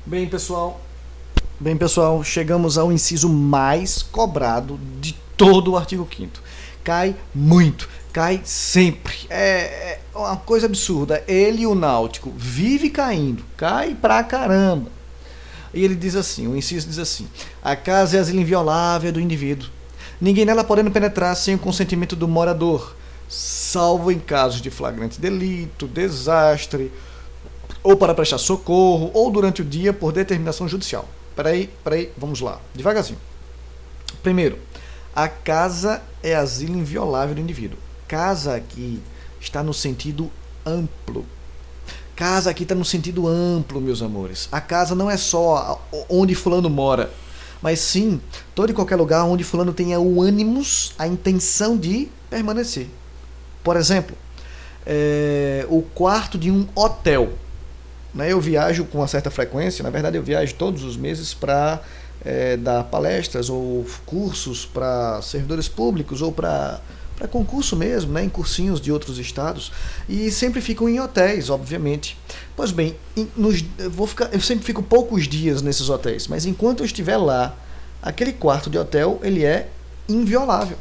Bem, pessoal, chegamos ao inciso mais cobrado de todo o artigo 5º. Cai muito, cai sempre. É uma coisa absurda. Ele e o Náutico vive caindo, cai pra caramba. E ele diz assim, o inciso diz assim: a casa é asilo inviolável do indivíduo. Ninguém nela podendo penetrar sem o consentimento do morador, salvo em casos de flagrante delito, desastre, ou para prestar socorro, ou durante o dia por determinação judicial. Peraí, vamos lá, devagarzinho. Primeiro, a casa é asilo inviolável do indivíduo. Casa aqui está no sentido amplo. Casa aqui está no sentido amplo, meus amores. A casa não é só onde fulano mora, mas sim todo e qualquer lugar onde fulano tenha o ânimos, a intenção de permanecer. Por exemplo, o quarto de um hotel. Eu viajo com uma certa frequência, na verdade eu viajo todos os meses para dar palestras ou cursos para servidores públicos ou para concurso mesmo, em cursinhos de outros estados, e sempre fico em hotéis, obviamente. Pois bem, eu sempre fico poucos dias nesses hotéis, mas enquanto eu estiver lá, aquele quarto de hotel ele é inviolável.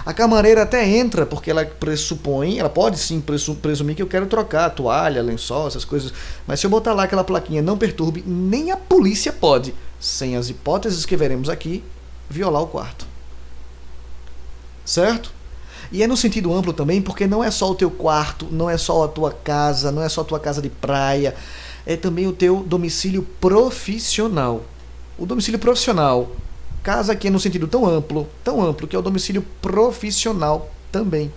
A camareira até entra, porque ela pressupõe, ela pode sim presumir que eu quero trocar toalha, lençol, essas coisas, mas se eu botar lá aquela plaquinha não perturbe, nem a polícia pode, sem as hipóteses que veremos aqui, violar o quarto. Certo? E é no sentido amplo também, porque não é só o teu quarto, não é só a tua casa, não é só a tua casa de praia, é também o teu domicílio profissional. O domicílio profissional, casa aqui é no sentido tão amplo, que é o domicílio profissional também.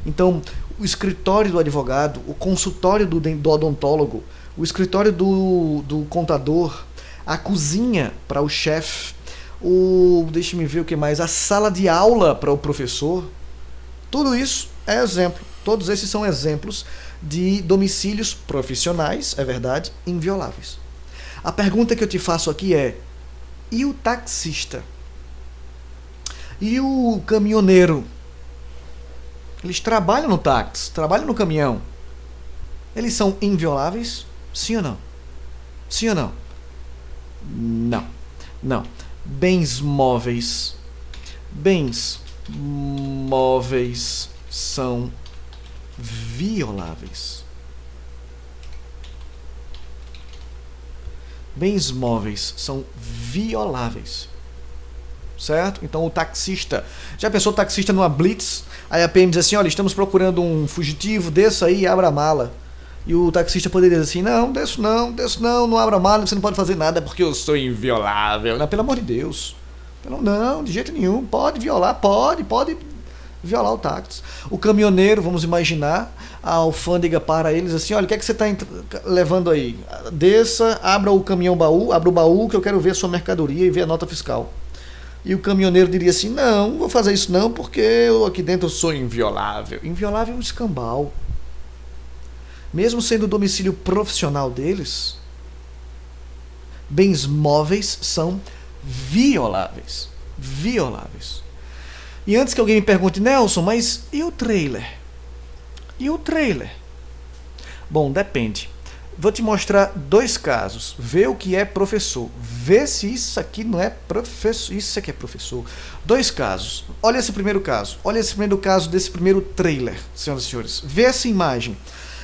Então, o escritório do advogado, o consultório do odontólogo, o escritório do contador, a cozinha para o chefe, deixa-me ver o que mais, a sala de aula para o professor, tudo isso é exemplo. Todos esses são exemplos de domicílios profissionais, é verdade, invioláveis. A pergunta que eu te faço aqui é: e o taxista? E o caminhoneiro? Eles trabalham no táxi, trabalham no caminhão. Eles são invioláveis? Sim ou não? Sim ou não? Não. Não. Bens móveis. Bens móveis são violáveis. Bens móveis são violáveis. Certo? Então o taxista, já pensou o taxista numa blitz? Aí a PM diz assim: olha, estamos procurando um fugitivo, desça aí e abra a mala. E o taxista poderia dizer assim: não, desço não abra a mala, você não pode fazer nada porque eu sou inviolável. Não, pelo amor de Deus. Não, de jeito nenhum. Pode violar, pode violar o táxi. O caminhoneiro, vamos imaginar, a alfândega para eles assim: olha, o que é que você está levando aí? Desça, abra o caminhão baú, abra o baú que eu quero ver a sua mercadoria e ver a nota fiscal. E o caminhoneiro diria assim: não vou fazer isso não, porque eu aqui dentro sou inviolável. Inviolável é um escambau. Mesmo sendo o domicílio profissional deles, bens móveis são violáveis. Violáveis. E antes que alguém me pergunte: Nelson, mas e o trailer? E o trailer? Bom, depende. Vou te mostrar dois casos. Vê o que é professor. Vê se isso aqui não é professor. Isso aqui é professor. Dois casos. Olha esse primeiro caso. Olha esse primeiro caso desse primeiro trailer, senhoras e senhores. Vê essa imagem.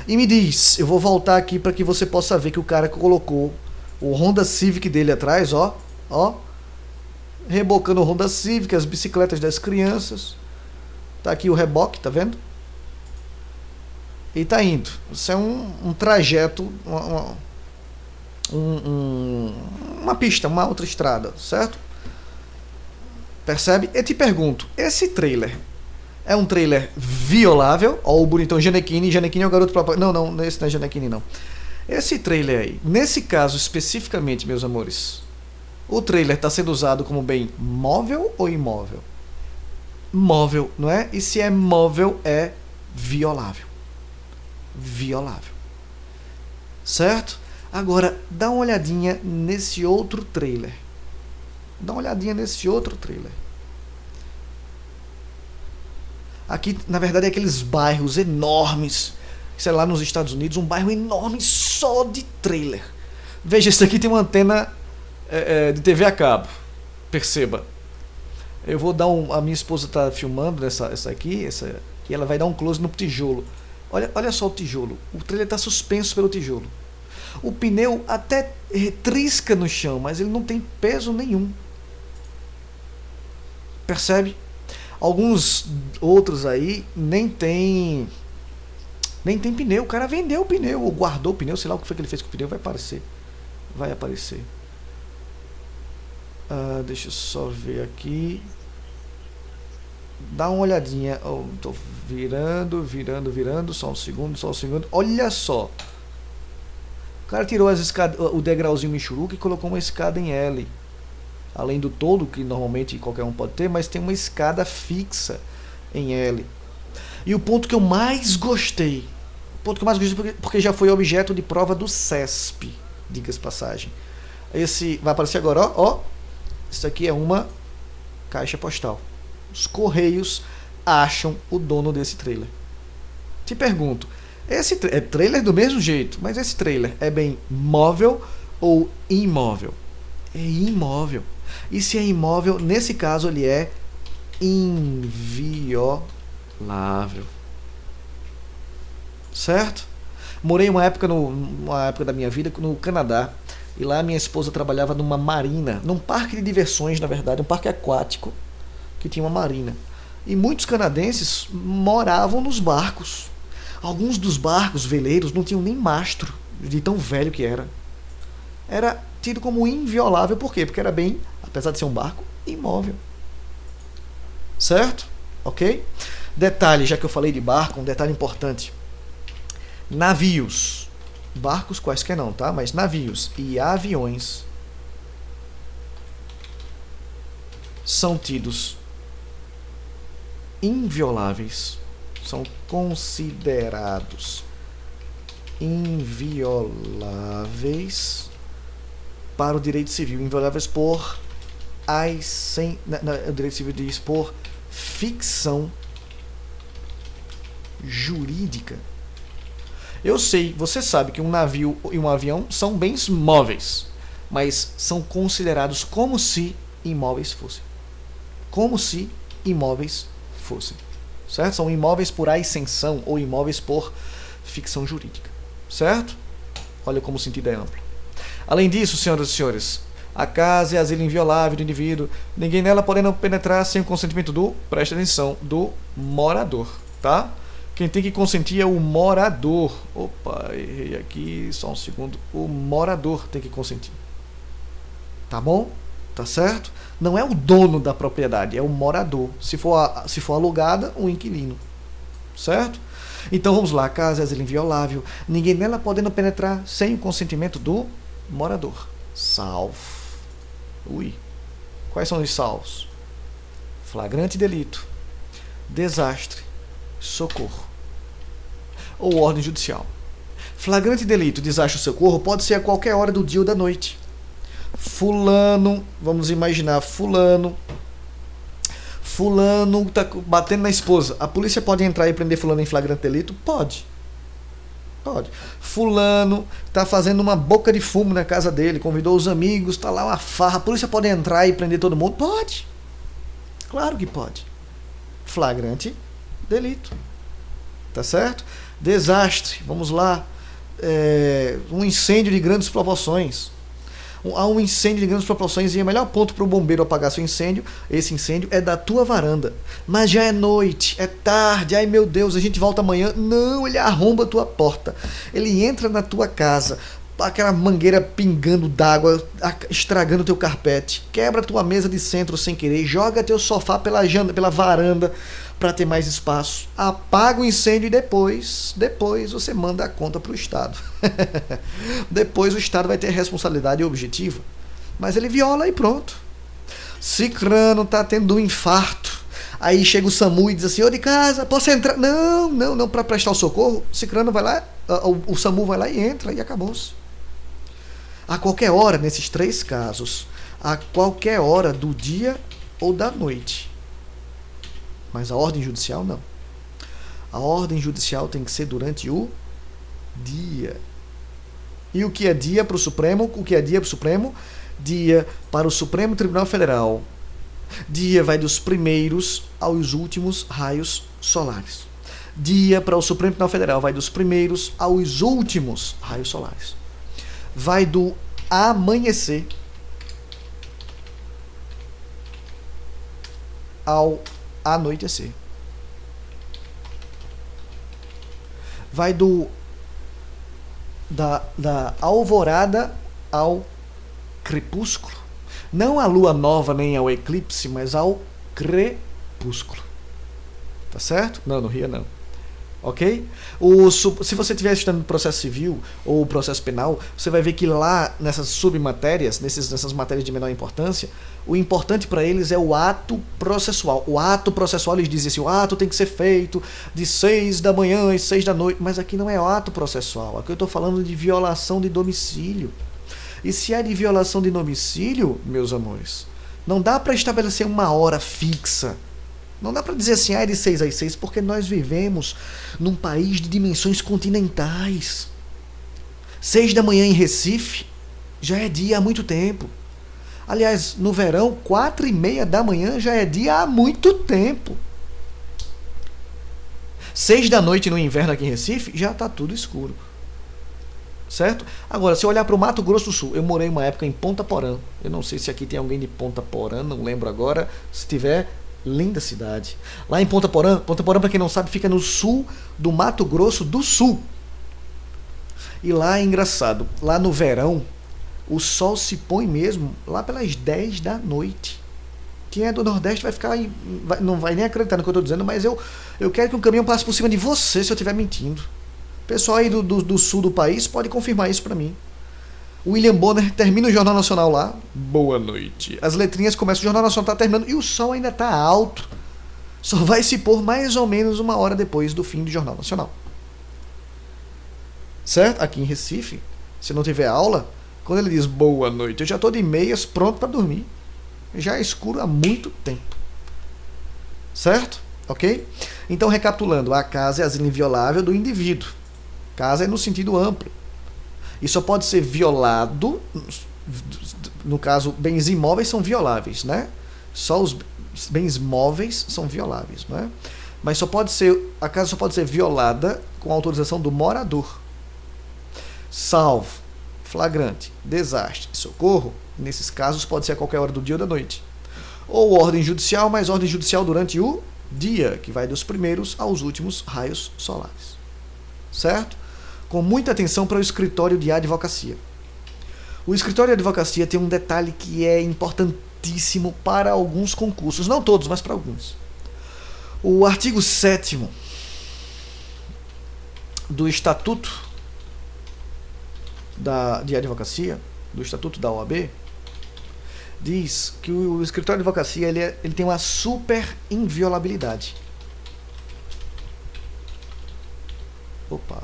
E me diz, eu vou voltar aqui para que você possa ver que o cara colocou o Honda Civic dele atrás, ó, rebocando o Honda Civic, as bicicletas das crianças. Tá aqui o reboque, tá vendo? E tá indo. Isso é um trajeto, uma pista, uma outra estrada, certo? Percebe? Eu te pergunto, esse trailer é um trailer violável? Ó, o bonitão Gianecchini é o garoto propaganda. Não, esse não é Gianecchini, não. Esse trailer aí, nesse caso especificamente, meus amores, o trailer está sendo usado como bem móvel ou imóvel? Móvel, não é? E se é móvel, é violável. Violável. Certo? Agora, dá uma olhadinha nesse outro trailer. Aqui, na verdade, é aqueles bairros enormes. Sei lá, nos Estados Unidos, um bairro enorme só de trailer. Veja, esse aqui tem uma antena de TV a cabo. Perceba. Eu vou dar a minha esposa está filmando essa aqui, e ela vai dar um close no tijolo. Olha só o tijolo. O trailer está suspenso pelo tijolo. O pneu até trisca no chão, mas ele não tem peso nenhum. Percebe? Alguns outros aí nem tem pneu. O cara vendeu o pneu ou guardou o pneu, sei lá o que foi que ele fez com o pneu. Vai aparecer. Deixa eu só ver aqui. Dá uma olhadinha. Tô virando. Só um segundo. Olha só. O cara tirou o degrauzinho Michuruca e colocou uma escada em L. Além do todo, que normalmente qualquer um pode ter, mas tem uma escada fixa em L. E o ponto que eu mais gostei, porque já foi objeto de prova do CESP, diga-se passagem. Esse vai aparecer agora, ó. Isso aqui é uma caixa postal. Os Correios acham o dono desse trailer. Te pergunto, esse é trailer do mesmo jeito, mas esse trailer é bem móvel ou imóvel? É imóvel. E se é imóvel, nesse caso ele é inviolável. Certo? Morei uma época da minha vida no Canadá. E lá minha esposa trabalhava numa marina, num parque de diversões, na verdade, um parque aquático, que tinha uma marina. E muitos canadenses moravam nos barcos. Alguns dos barcos, veleiros, não tinham nem mastro, de tão velho que era. Era tido como inviolável, por quê? Porque era bem, apesar de ser um barco, imóvel. Certo? Ok? Detalhe, já que eu falei de barco, um detalhe importante. Navios. Barcos quaisquer não, tá? Mas navios e aviões são tidos invioláveis, são considerados invioláveis para o direito civil, invioláveis por o direito civil diz por ficção jurídica. Eu sei, você sabe que um navio e um avião são bens móveis, mas são considerados como se imóveis fossem. Como se imóveis fossem. Certo? São imóveis por ascensão ou imóveis por ficção jurídica. Certo? Olha como o sentido é amplo. Além disso, senhoras e senhores, a casa é asilo inviolável do indivíduo, ninguém nela podendo penetrar sem o consentimento presta atenção, do morador. Tá? Quem tem que consentir é o morador. Opa, errei aqui, só um segundo. O morador tem que consentir. Tá bom? Tá certo? Não é o dono da propriedade, é o morador. Se for alugada, o inquilino. Certo? Então vamos lá, a casa é asilo inviolável. Ninguém nela podendo penetrar sem o consentimento do morador. Salvo. Ui. Quais são os salvos? Flagrante delito. Desastre. Socorro. Ou ordem judicial. Flagrante delito, desastre ou socorro pode ser a qualquer hora do dia ou da noite. Fulano, vamos imaginar, fulano tá batendo na esposa. A polícia pode entrar e prender fulano em flagrante delito? Pode. Fulano tá fazendo uma boca de fumo na casa dele, convidou os amigos, tá lá uma farra. A polícia pode entrar e prender todo mundo? Pode. Claro que pode. Flagrante delito. Tá certo? Desastre, vamos lá. Um incêndio de grandes proporções. Há um incêndio de grandes proporções e o melhor ponto para o bombeiro apagar esse incêndio é da tua varanda. Mas já é noite, é tarde, ai meu Deus, a gente volta amanhã. Não, ele arromba a tua porta. Ele entra na tua casa, aquela mangueira pingando d'água, estragando teu carpete, quebra tua mesa de centro sem querer, joga teu sofá pela varanda para ter mais espaço, apaga o incêndio e depois você manda a conta para o Estado. Depois o Estado vai ter responsabilidade objetiva, mas ele viola e pronto. Cicrano tá tendo um infarto, aí chega o SAMU e diz assim: ô de casa, posso entrar? Não, para prestar o socorro, Cicrano vai lá, o SAMU vai lá e entra e acabou-se. A qualquer hora, nesses 3 casos, a qualquer hora do dia ou da noite. Mas a ordem judicial não. A ordem judicial tem que ser durante o dia. E o que é dia para o Supremo? O que é dia para o Supremo? Dia para o Supremo Tribunal Federal. Dia vai dos primeiros aos últimos raios solares. Dia para o Supremo Tribunal Federal vai dos primeiros aos últimos raios solares. Vai do amanhecer ao anoitecer. Vai da alvorada ao crepúsculo. Não a lua nova nem ao eclipse, mas ao crepúsculo. Tá certo? Não ria não. Ok? Se você estiver estudando processo civil ou processo penal, você vai ver que lá nessas submatérias, nessas matérias de menor importância, o importante para eles é o ato processual. O ato processual, eles dizem assim, o ato tem que ser feito de 6 da manhã às 6 da noite. Mas aqui não é o ato processual. Aqui eu estou falando de violação de domicílio. E se é de violação de domicílio, meus amores, não dá para estabelecer uma hora fixa. Não dá para dizer assim, é de 6 às 6, porque nós vivemos num país de dimensões continentais. 6 da manhã em Recife já é dia há muito tempo. Aliás, no verão, 4h30 da manhã já é dia há muito tempo. 6 da noite no inverno aqui em Recife, já está tudo escuro. Certo? Agora, se eu olhar para o Mato Grosso do Sul, eu morei uma época em Ponta Porã. Eu não sei se aqui tem alguém de Ponta Porã, não lembro agora. Se tiver, linda cidade. Lá em Ponta Porã, para quem não sabe, fica no sul do Mato Grosso do Sul. E lá é engraçado, lá no verão, o sol se põe mesmo lá pelas 10 da noite. Quem é do Nordeste vai ficar, não vai nem acreditar no que eu estou dizendo, mas eu quero que um caminhão passe por cima de você se eu estiver mentindo. O pessoal aí do sul do país pode confirmar isso para mim. O William Bonner termina o Jornal Nacional lá. Boa noite. As letrinhas começam, o Jornal Nacional está terminando e o sol ainda está alto. Só vai se pôr mais ou menos uma hora depois do fim do Jornal Nacional. Certo? Aqui em Recife, se não tiver aula, quando ele diz boa noite, eu já estou de meias pronto para dormir. Já é escuro há muito tempo. Certo? Ok? Então, recapitulando, a casa é a asilo inviolável do indivíduo. Casa é no sentido amplo. E só pode ser violado, no caso, bens imóveis são violáveis, né? Só os bens móveis são violáveis, né? Mas a casa só pode ser violada com autorização do morador. Salvo flagrante, desastre e socorro, nesses casos pode ser a qualquer hora do dia ou da noite. Ou ordem judicial, mas ordem judicial durante o dia, que vai dos primeiros aos últimos raios solares. Certo? Com muita atenção para o escritório de advocacia. O escritório de advocacia tem um detalhe que é importantíssimo para alguns concursos, não todos, mas para alguns. O artigo 7º do Estatuto de Advocacia, do Estatuto da OAB, diz que o escritório de advocacia ele tem uma super inviolabilidade. Opa!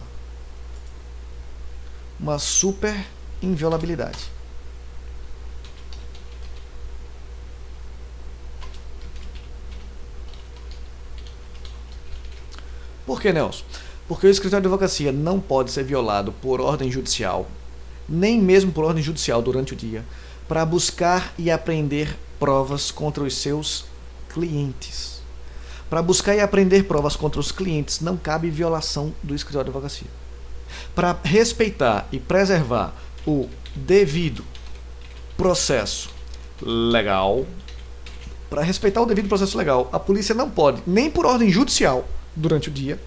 Uma super inviolabilidade. Por que, Nelson? Porque o escritório de advocacia não pode ser violado por ordem judicial, nem mesmo por ordem judicial durante o dia, para buscar e apreender provas contra os seus clientes. Para buscar e apreender provas contra os clientes não cabe violação do escritório de advocacia. Para respeitar e preservar o devido processo legal, a polícia não pode, nem por ordem judicial, durante o dia,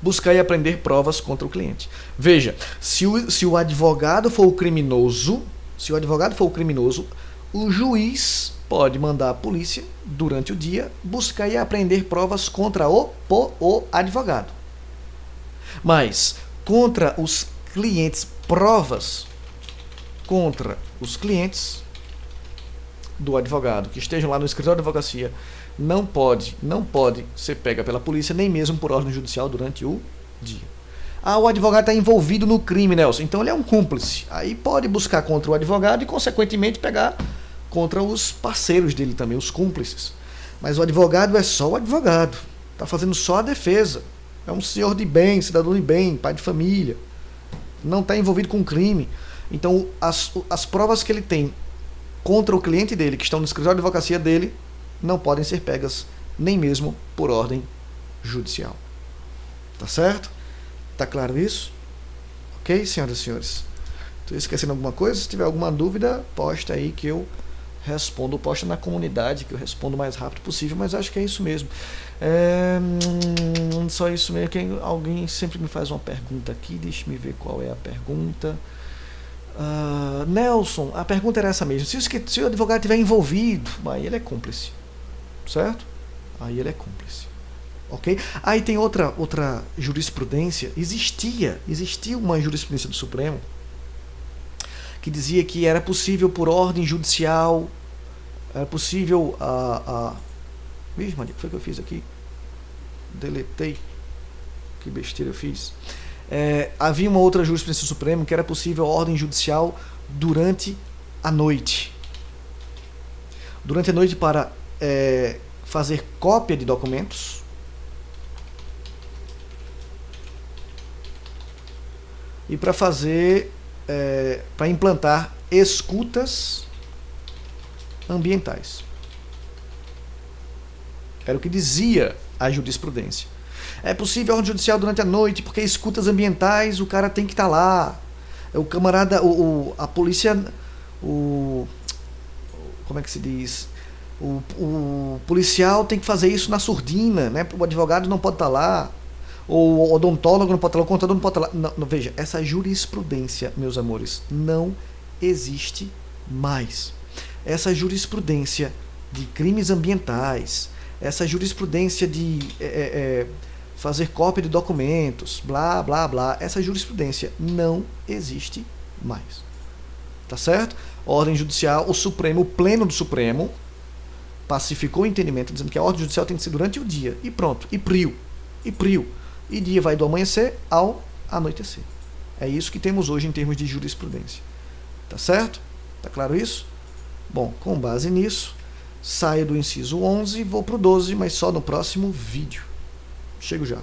buscar e apreender provas contra o cliente. Veja, se o advogado for o criminoso, o juiz pode mandar a polícia, durante o dia, buscar e apreender provas contra o advogado. Mas, contra os clientes, provas contra os clientes do advogado que estejam lá no escritório de advocacia não pode ser pega pela polícia, nem mesmo por ordem judicial durante o dia. O advogado está envolvido no crime, Nelson, então ele é um cúmplice. Aí pode buscar contra o advogado e, consequentemente, pegar contra os parceiros dele também, os cúmplices. Mas o advogado é só o advogado, está fazendo só a defesa. É um senhor de bem, cidadão de bem, pai de família. não está envolvido com crime. Então, as provas que ele tem contra o cliente dele, que estão no escritório de advocacia dele, não podem ser pegas, nem mesmo por ordem judicial. Tá certo? Tá claro isso? Ok, senhoras e senhores? Estou esquecendo alguma coisa? Se tiver alguma dúvida, posta aí que eu respondo. Posta na comunidade que eu respondo o mais rápido possível, mas acho que é isso mesmo. Só isso mesmo. Alguém sempre me faz uma pergunta aqui, deixa me ver qual é a pergunta. Nelson, a pergunta era essa mesmo. Se o advogado estiver envolvido, aí ele é cúmplice, certo? Aí ele é cúmplice, ok? Aí tem outra jurisprudência. Existia uma jurisprudência do Supremo que dizia que era possível por ordem judicial, era possível Vixe, Maria, o que foi que eu fiz aqui? Deletei. Que besteira eu fiz. Havia uma outra jurisprudência do Supremo que era possível ordem judicial durante a noite. Durante a noite para fazer cópia de documentos e para fazer para implantar escutas ambientais. Era o que dizia a jurisprudência. É possível ordem judicial durante a noite, porque escutas ambientais o cara tem que estar lá. O camarada, a polícia, como é que se diz? O policial tem que fazer isso na surdina, né? O advogado não pode estar lá. O odontólogo não pode estar lá, o contador não pode estar lá. Não, veja, essa jurisprudência, meus amores, não existe mais. Essa jurisprudência de crimes ambientais, essa jurisprudência de fazer cópia de documentos, blá, blá, blá, essa jurisprudência não existe mais. Tá certo? Ordem judicial, o Supremo, o Pleno do Supremo, pacificou o entendimento, dizendo que a ordem judicial tem que ser durante o dia. E pronto. E prio. E dia vai do amanhecer ao anoitecer. É isso que temos hoje em termos de jurisprudência. Tá certo? Tá claro isso? Bom, com base nisso, saio do inciso 11 e vou para o 12, mas só no próximo vídeo. Chego já.